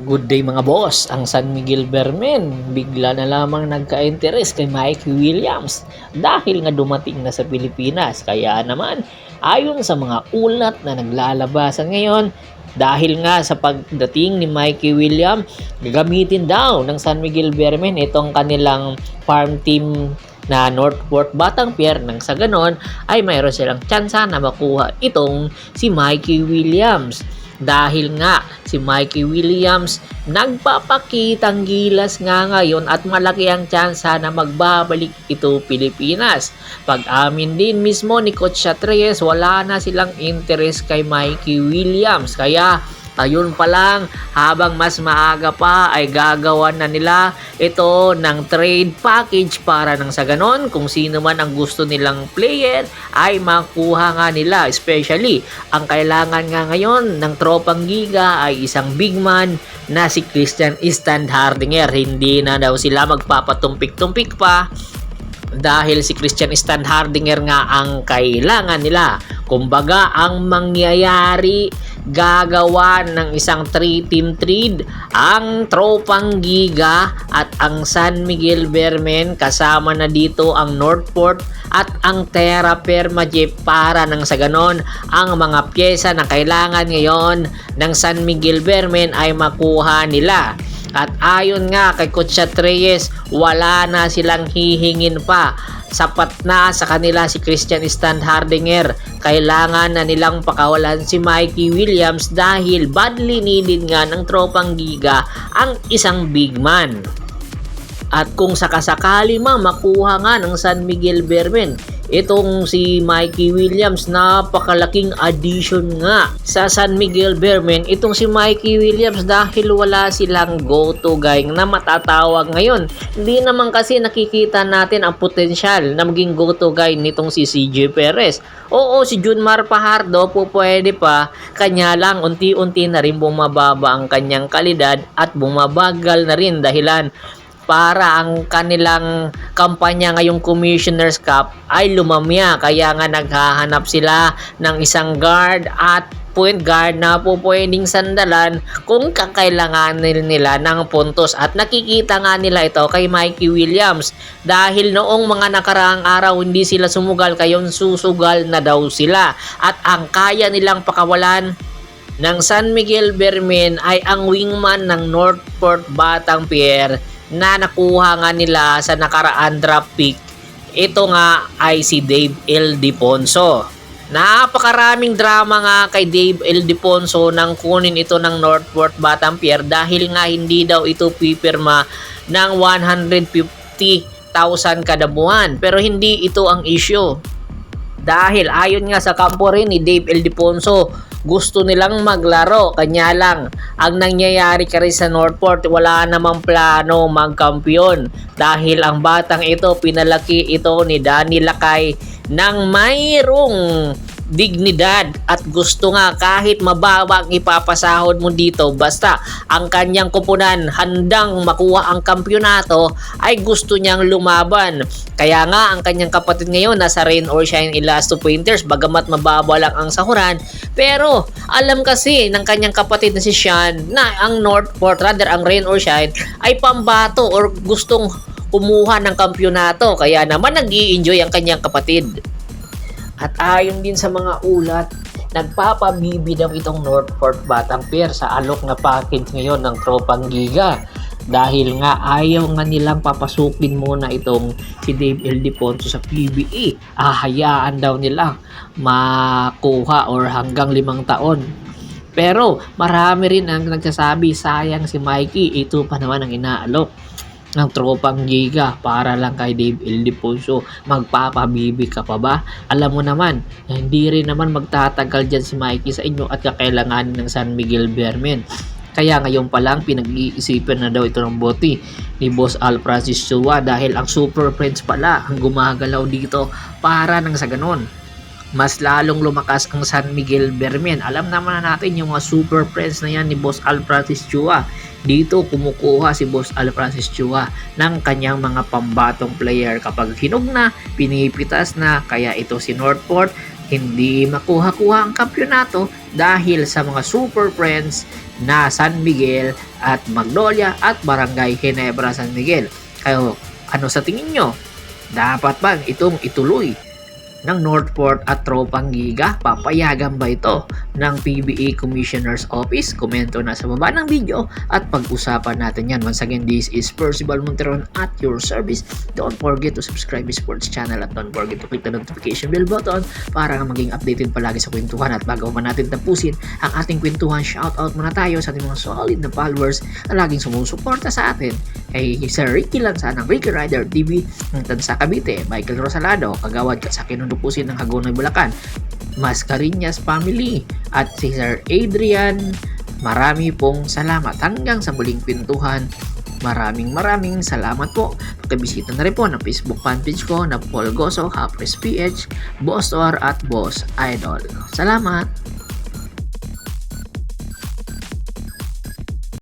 Good day mga boss, ang San Miguel Bermen bigla na lamang nagka-interes kay Mikey Williams dahil nga dumating na sa Pilipinas. Kaya naman, ayon sa mga ulat na naglalabasan ngayon, dahil nga sa pagdating ni Mikey Williams, gagamitin daw ng San Miguel Bermen itong kanilang farm team na Northport Batangpier nang sa ganon ay mayroon silang tsansa na makuha itong si Mikey Williams. Dahil nga si Mikey Williams nagpapakitang gilas nga ngayon at malaki ang tsansa na magbabalik ito Pilipinas. Pag-amin din mismo ni Coach Reyes, wala na silang interest kay Mikey Williams. Kaya ayun pa lang, habang mas maaga pa ay gagawan na nila ito ng trade package para nang sa ganon kung sino man ang gusto nilang player ay makuha nga nila. Especially, ang kailangan nga ngayon ng tropang giga ay isang big man na si Christian Standhardinger. Hindi na daw sila magpapatumpik-tumpik pa dahil si Christian Standhardinger nga ang kailangan nila. Kumbaga, ang mangyayari, gagawa ng isang 3-team trade ang tropang giga at ang San Miguel Bermen, kasama na dito ang Northport at ang Terra Firma Jeep para nang sa ganon ang mga pyesa na kailangan ngayon ng San Miguel Bermen ay makuha nila. At ayon nga kay Coach Reyes, wala na silang hihingin pa. Sapat na sa kanila si Christian Standhardinger. Kailangan na nilang pakawalan si Mikey Williams dahil badly needed nga ng tropang giga ang isang big man. At kung sakasakali makuha nga ng San Miguel Bermen itong si Mikey Williams, napakalaking addition nga sa San Miguel Bermen itong si Mikey Williams dahil wala silang go-to guy na matatawag ngayon. Hindi naman kasi nakikita natin ang potensyal na maging go-to guy nitong si CJ Perez. Oo, si Junmar Fajardo po pwede pa, kanya lang unti-unti na rin bumababa ang kanyang kalidad at bumabagal na rin dahilan para ang kanilang kampanya ngayong Commissioner's Cup ay lumamya. Kaya nga naghahanap sila ng isang guard at point guard na po pwedeng sandalan kung kakailanganin nila ng puntos. At nakikita nga nila ito kay Mikey Williams dahil noong mga nakaraang araw hindi sila sumugal, kayon susugal na daw sila. At ang kaya nilang pakawalan ng San Miguel Bermen ay ang wingman ng Northport Batangpier na nakuha nga nila sa nakaraan draft pick. Ito nga ay si Dave L. Diponso. Napakaraming drama nga kay Dave L. Diponso nang kunin ito ng Northport Batangpier dahil nga hindi daw ito pipirma ng 150,000 kada buwan. Pero hindi ito ang issue. Dahil ayon nga sa kampo rin ni Dave L. Diponso, gusto nilang maglaro. Kanya lang, ang nangyayari ka rin sa Northport, wala namang plano magkampiyon. Dahil ang batang ito, pinalaki ito ni Danny Lakay ng mayroong dignidad at gusto nga kahit mababa ang ipapasahod mo dito, basta ang kanyang kupunan handang makuha ang kampyonato ay gusto niyang lumaban. Kaya nga ang kanyang kapatid ngayon nasa Rain or Shine Elasto Painters, bagamat mababa lang ang sahuran, pero alam kasi ng kanyang kapatid na si Sean na ang Northport, rather ang Rain or Shine ay pambato or gustong kumuha ng kampyonato. Kaya naman nag-i-enjoy ang kanyang kapatid. At ayon din sa mga ulat, nagpapabibi daw itong Northport Batangpier sa alok na package ngayon ng tropang giga. Dahil nga ayaw nga nilang papasukin muna itong si Dave L. Diponso sa PBA. Ahayaan daw nila makuha or hanggang 5 taon. Pero marami rin ang nagsasabi, sayang si Mikey, ito pa naman ang inaalok ng tropang giga para lang kay Dave L. Diponso. Magpapabibi ka pa ba? Alam mo naman, hindi rin naman magtatagal dyan si Mikey sa inyo at kakailanganin ng San Miguel Bermen. Kaya ngayon pa lang pinag-iisipan na daw ito ng boti ni Boss Al Francis Chua dahil ang Super Friends pala ang gumagalaw dito para nang sa ganon mas lalong lumakas ang San Miguel Bermen. Alam naman na natin yung mga Super Friends na yan ni Boss Al Francis Chua. Dito kumukuha si Boss Al Francis Chua ng kanyang mga pambatong player. Kapag hinog na, pinipitas na. Kaya ito si Northport hindi makuha-kuha ang kampyonato dahil sa mga Super Friends na San Miguel at Magnolia at Barangay Ginebra San Miguel. Kayo, ano sa tingin nyo? Dapat bang itong ituloy ng Northport at Tropang Giga? Papayagan ba ito ng PBA Commissioner's Office? Komento na sa baba ng video at pag-usapan natin yan. Once again, this is Percival Monteron at your service. Don't forget to subscribe to Sports Channel at don't forget to click the notification bell button para maging updated palagi sa kwentuhan. At bago pa natin tapusin ang ating kwentuhan, shoutout muna tayo sa ating mga solid na followers na laging sumusuporta sa atin. Kay Sir Ricky Lanza ng Ricky Rider TV ng Tansa Cavite, Michael Rosalado, Kagawad sa Kinunupusin ng Hagonoy Bulacan, Mascarinas Family, at si Sir Adrian. Marami pong salamat. Hanggang sa muling pintuhan, maraming salamat po. Pakibisita na rin po ng Facebook fanpage ko na Paul Goso, Hapres PH, Boss Or at Boss Idol. Salamat!